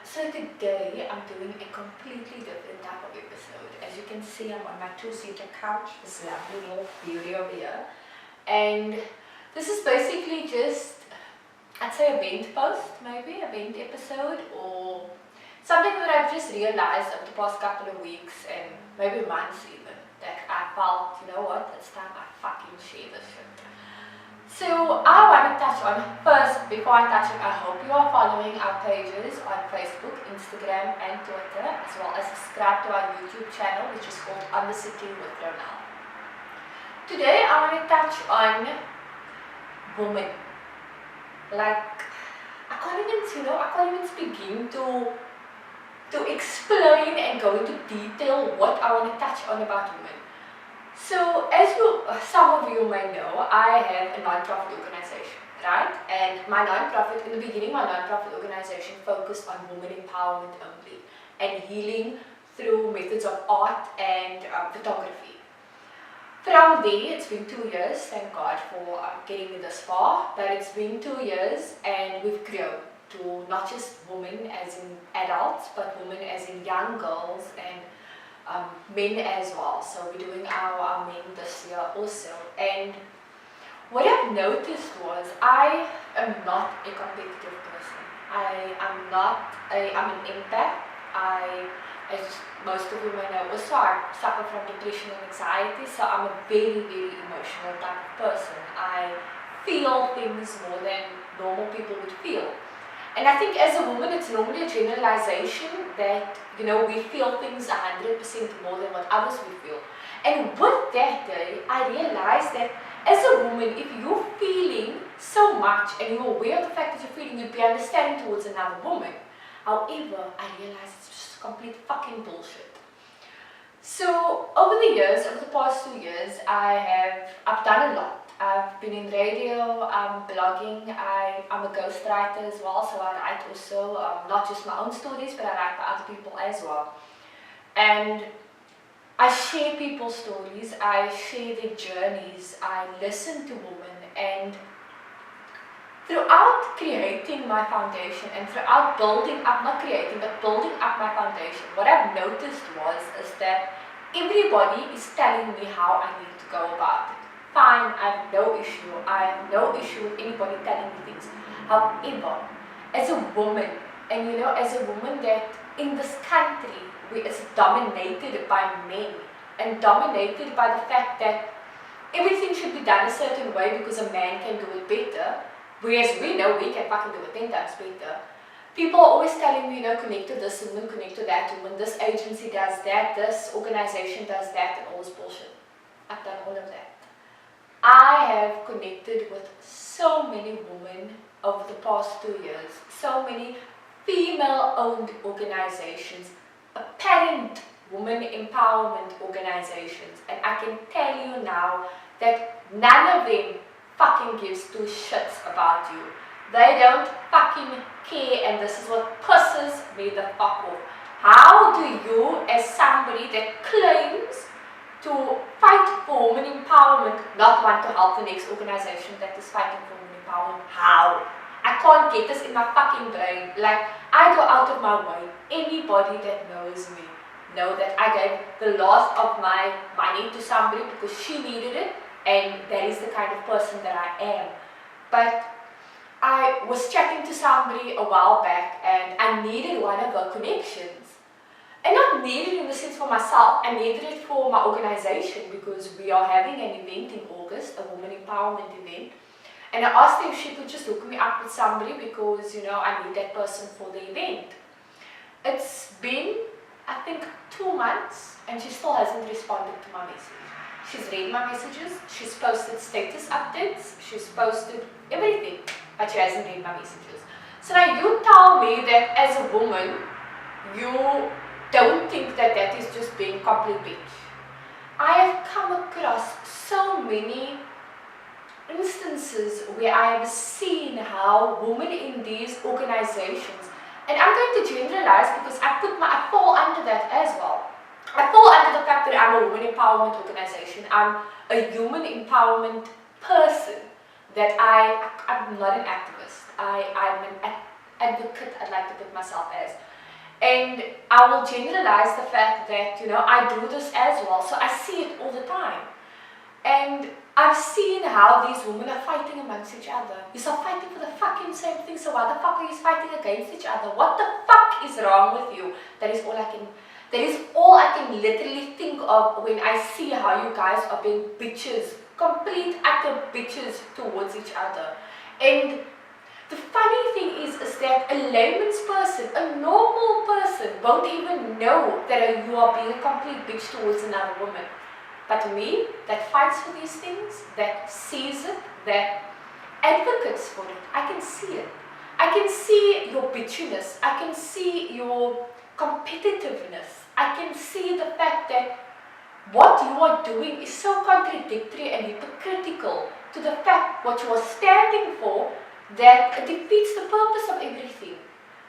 So today I'm doing a completely different type of episode. As you can see, I'm on my two-seater couch, this lovely little beauty over here. And this is basically just, I'd say a vent post, maybe, a vent episode, or something that I've just realized over the past couple of weeks and maybe months even, that I felt, you know what, it's time I fucking share this shit. So I want to touch on, first, before I touch on, I hope you are following our pages on Facebook, Instagram and Twitter, as well as subscribe to our YouTube channel, which is called On The City with Ronald. Today I want to touch on women. Like, I can't even begin to explain and go into detail what I want to touch on about women. So, as some of you may know, I have a non-profit organization, right? And in the beginning, my non-profit organization focused on women empowerment only and healing through methods of art and photography. From there, it's been 2 years, thank God for getting me this far, but it's been 2 years and we've grown to not just women as in adults, but women as in young girls and men as well. So we're doing our men this year also. And what I've noticed was I am not a competitive person. I'm an empath. As most of you may know, also I suffer from depression and anxiety, so I'm a very, very emotional type of person. I feel things more than normal people would feel. And I think as a woman, it's normally a generalization that, we feel things 100% more than what others would feel. And with that day, I realized that as a woman, if you're feeling so much and you're aware of the fact that you're feeling, you'd be understanding towards another woman. However, I realized it's just complete fucking bullshit. So over the past 2 years, I've done a lot. I've been in radio, blogging, I'm a ghostwriter as well, so I write also, not just my own stories, but I write for other people as well. And I share people's stories, I share their journeys, I listen to women, and throughout creating my foundation and throughout building up my foundation, what I've noticed is that everybody is telling me how I need to go about it. Fine, I have no issue with anybody telling me things. However, as a woman, and as a woman that in this country, is dominated by men and dominated by the fact that everything should be done a certain way because a man can do it better, whereas we know we can fucking do it 10 times better. People are always telling me, connect to this woman, connect to that woman, this agency does that, this organization does that, and all this bullshit. I've done all of that. I have connected with so many women over the past 2 years, so many female-owned organizations, apparent women empowerment organizations, and I can tell you now that none of them fucking gives two shits about you. They don't fucking care, and this is what pisses me the fuck off. How do you, as somebody that claims to fight for women empowerment, not want to help the next organization that is fighting for women empowerment? How? I can't get this in my fucking brain. Like, I go out of my way. Anybody that knows me know that I gave the last of my money to somebody because she needed it, and that is the kind of person that I am. But I was chatting to somebody a while back and I needed one of her connections. And not needed in the sense for myself, I needed it for my organization because we are having an event in August, a women empowerment event. And I asked her if she could just hook me up with somebody because, I need that person for the event. It's been, I think, 2 months and she still hasn't responded to my message. She's read my messages, she's posted status updates, she's posted everything, but she hasn't read my messages. So now you tell me that as a woman, you don't think that that is just being complete bitch. I have come across so many instances where I have seen how women in these organizations, and I'm going to generalize because I fall under that as well. I fall under the fact that I'm a women empowerment organization. I'm a human empowerment person. That I'm not an activist. I'm an advocate I'd like to put myself as. And I will generalize the fact that, I do this as well, so I see it all the time. And I've seen how these women are fighting amongst each other. You are fighting for the fucking same thing, so why the fuck are you fighting against each other? What the fuck is wrong with you? That is all I can literally think of when I see how you guys are being bitches, complete utter bitches towards each other. And the funny thing is that a layman's person, a normal person, won't even know that you are being a complete bitch towards another woman. But me, that fights for these things, that sees it, that advocates for it, I can see it. I can see your bitchiness. I can see your competitiveness. I can see the fact that what you are doing is so contradictory and hypocritical to the fact what you are standing for, that it defeats the purpose of everything.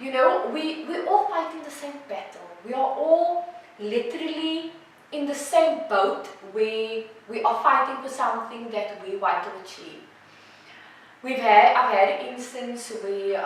We're all fighting the same battle. We are all literally in the same boat where we are fighting for something that we want to achieve. I've had an instance where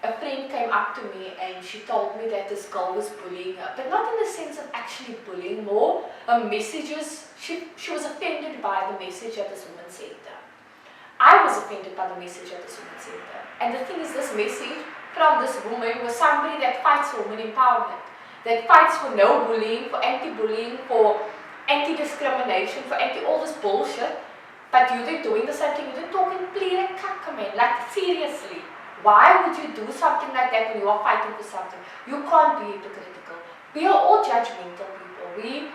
a friend came up to me and she told me that this girl was bullying her, but not in the sense of actually bullying, more messages. She was offended by the message that this woman sent her. I was offended by the message that this woman sent her. And the thing is, this message from this woman was somebody that fights for women empowerment, that fights for no bullying, for anti-bullying, for anti-discrimination, for all this bullshit. But you're doing the same thing. You're talking clear man. Like, seriously. Why would you do something like that when you are fighting for something? You can't be hypocritical. We are all judgmental people.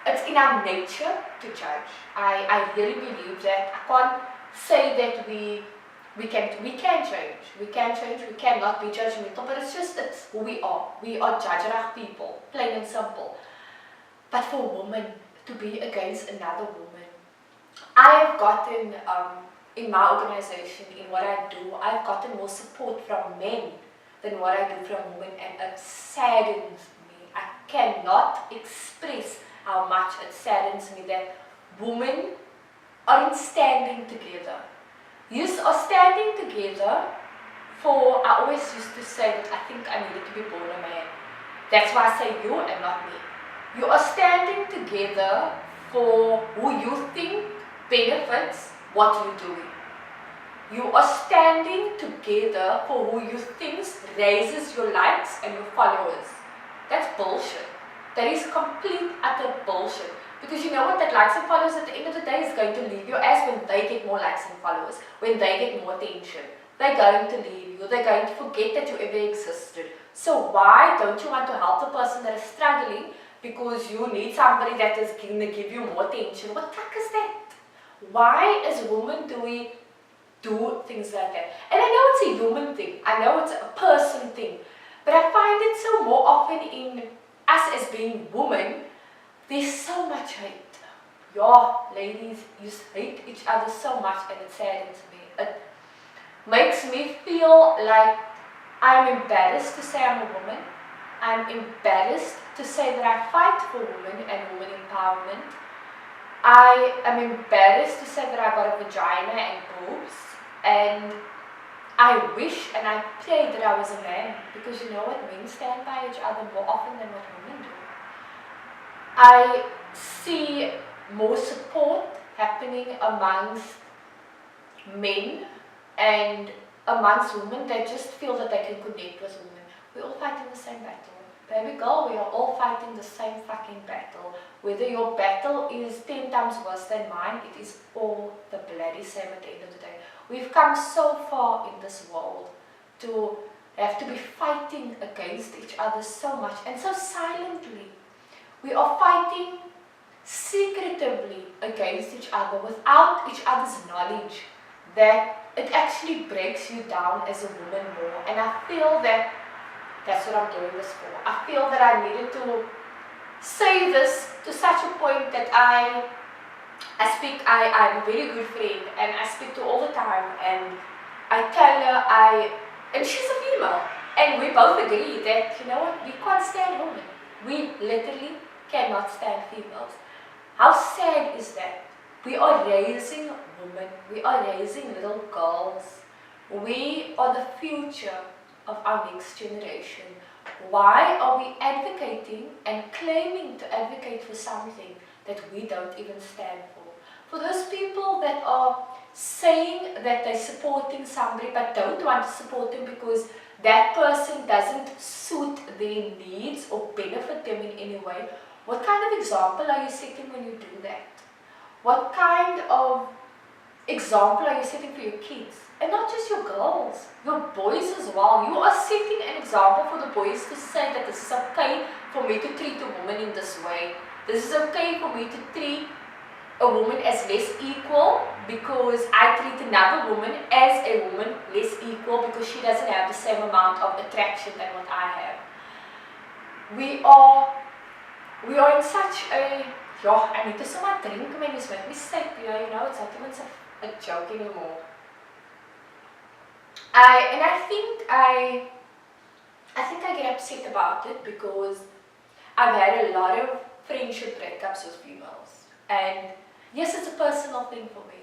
It's in our nature to judge. I really believe that. I can't say that we can change. We can change. We cannot be judgmental. But it's who we are. We are judgerach people. Plain and simple. But for a woman to be against another woman, I have gotten, in my organization, in what I do, I've gotten more support from men than what I do from women, and it saddens me. I cannot express how much it saddens me that women aren't standing together. You are standing together for, I always used to say that I think I needed to be born a man. That's why I say you and not me. You are standing together for who you think benefits what you're doing. You are standing together for who you think raises your likes and your followers. That's bullshit. That is complete utter bullshit. Because you know what, that likes and followers at the end of the day is going to leave your ass when they get more likes and followers, when they get more attention. They're going to leave you. They're going to forget that you ever existed. So why don't you want to help the person that is struggling because you need somebody that is going to give you more attention? What the fuck is that? Why as women do we do things like that? And I know it's a human thing. I know it's a person thing. But I find it so more often in us as being women, there's so much hate. Yeah, ladies, you hate each other so much and it saddens me. It makes me feel like I'm embarrassed to say I'm a woman. I'm embarrassed to say that I fight for women and women empowerment. I am embarrassed to say that I got a vagina and boobs, and I wish and I pray that I was a man, because you know what, men stand by each other more often than what women do. I see more support happening amongst men and amongst women that just feel that they can connect with women. We're all fighting the same battle. Baby girl, we are all fighting the same fucking battle. Whether your battle is 10 times worse than mine, it is all the bloody same at the end of the day. We've come so far in this world to have to be fighting against each other so much and so silently. We are fighting secretively against each other without each other's knowledge, that it actually breaks you down as a woman more. And I feel that that's what I'm doing this for. I feel that I needed to say this to such a point that I'm a very good friend and I speak to all the time, and I tell her and she's a female, and we both agree that, you know what, we can't stand women. We literally cannot stand females. How sad is that? We are raising women, we are raising little girls. We are the future of our next generation? Why are we advocating and claiming to advocate for something that we don't even stand for? For those people that are saying that they're supporting somebody but don't want to support them because that person doesn't suit their needs or benefit them in any way, what kind of example are you setting when you do that? What kind of example are you setting for your kids? And not just your girls, your boys as well. You are setting an example for the boys to say that this is okay for me to treat a woman in this way. This is okay for me to treat a woman as less equal because I treat another woman as a woman less equal because she doesn't have the same amount of attraction than what I have. We are in such a, I need to so much drink, man, you make me sick, you know, it's not even a joke anymore. I think I get upset about it because I've had a lot of friendship breakups with females, and yes, it's a personal thing for me.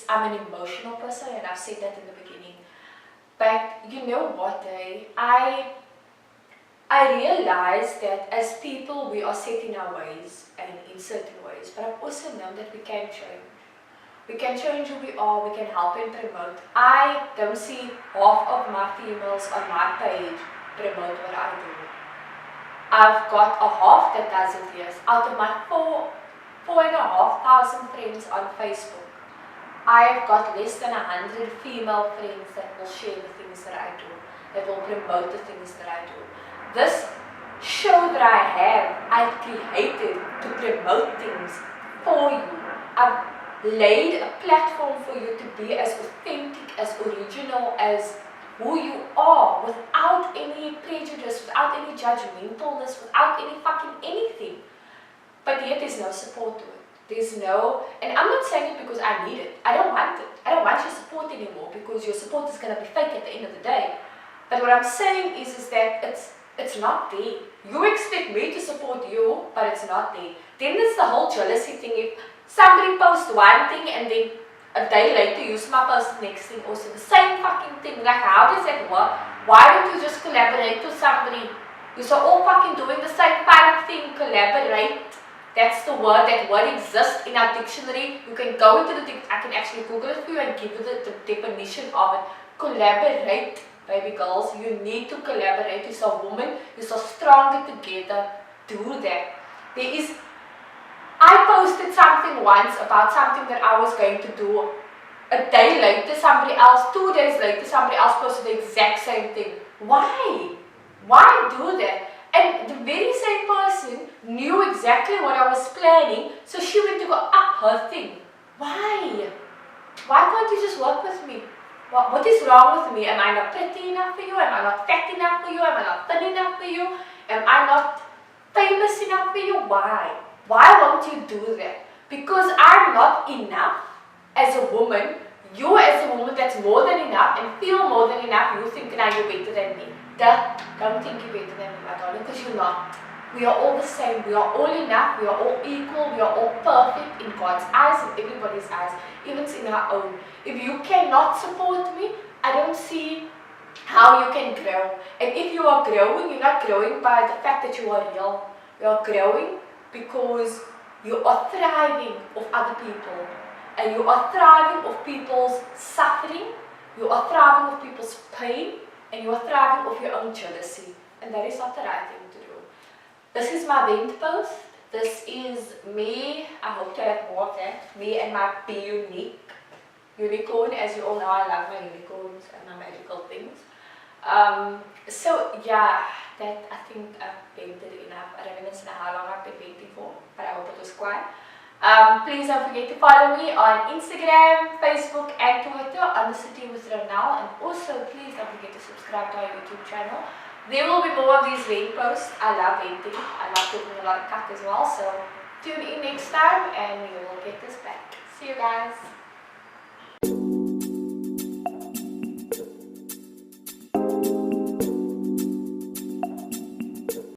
I'm an emotional person, and I've said that in the beginning. But you know what, I realize that as people we are set in our ways and in certain ways, but I've also known that we can change. We can change who we are, we can help and promote. I don't see half of my females on my page promote what I do. I've got a half that does it, yes. Out of my 4,500 friends on Facebook, I've got less than 100 female friends that will share the things that I do, that will promote the things that I do. This show that I have, I've created to promote things for you. I've laid a platform for you to be as authentic, as original as who you are, without any prejudice, without any judgmentalness, without any fucking anything. But yet there's no support to it. There's no, and I'm not saying it because I need it. I don't want it. I don't want your support anymore because your support is going to be fake at the end of the day. But what I'm saying is that it's not there. You expect me to support you, but it's not there. Then there's the whole jealousy thing. If somebody posts one thing and then a day later you my post the next thing also, the same fucking thing. Like, how does that work? Why don't you just collaborate with somebody? You're all fucking doing the same kind of thing. Collaborate. That's the word. That word exists in our dictionary. You can go into the dictionary. I can actually Google it for you and give you the definition of it. Collaborate, baby girls. You need to collaborate. You're a woman. You're so stronger together. Do that. I posted something once about something that I was going to do. A day later, somebody else, 2 days later, somebody else posted the exact same thing. Why? Why do that? And the very same person knew exactly what I was planning, so she went to go up her thing. Why? Why can't you just work with me? What is wrong with me? Am I not pretty enough for you? Am I not fat enough for you? Am I not thin enough for you? Am I not famous enough for you? Why? Why won't you do that? Because I'm not enough as a woman. You as a woman that's more than enough and feel more than enough, you think now you're better than me. Don't think you're better than me, my darling, because you're not. We are all the same. We are all enough. We are all equal. We are all perfect in God's eyes and everybody's eyes, even in our own. If you cannot support me, I don't see how you can grow. And if you are growing, you're not growing by the fact that you are real. You are growing because you are thriving of other people. And you are thriving of people's suffering. You are thriving of people's pain. And you are thriving of your own jealousy. And that is not the right thing to do. This is my vent post. This is me. I hope to have more of that. Me and my Be Unique unicorn. As you all know, I love my unicorns and my magical things. So yeah, that I think I've vented enough. I don't even know how long I've been venting for, but I hope it was quiet. Please don't forget to follow me on Instagram, Facebook and Twitter on The City with Ronel, and also please don't forget to subscribe to our YouTube channel. There will be more of these vent posts. I love venting. I love talking a lot of cuck as well, so tune in next time and we will get this back. See you guys.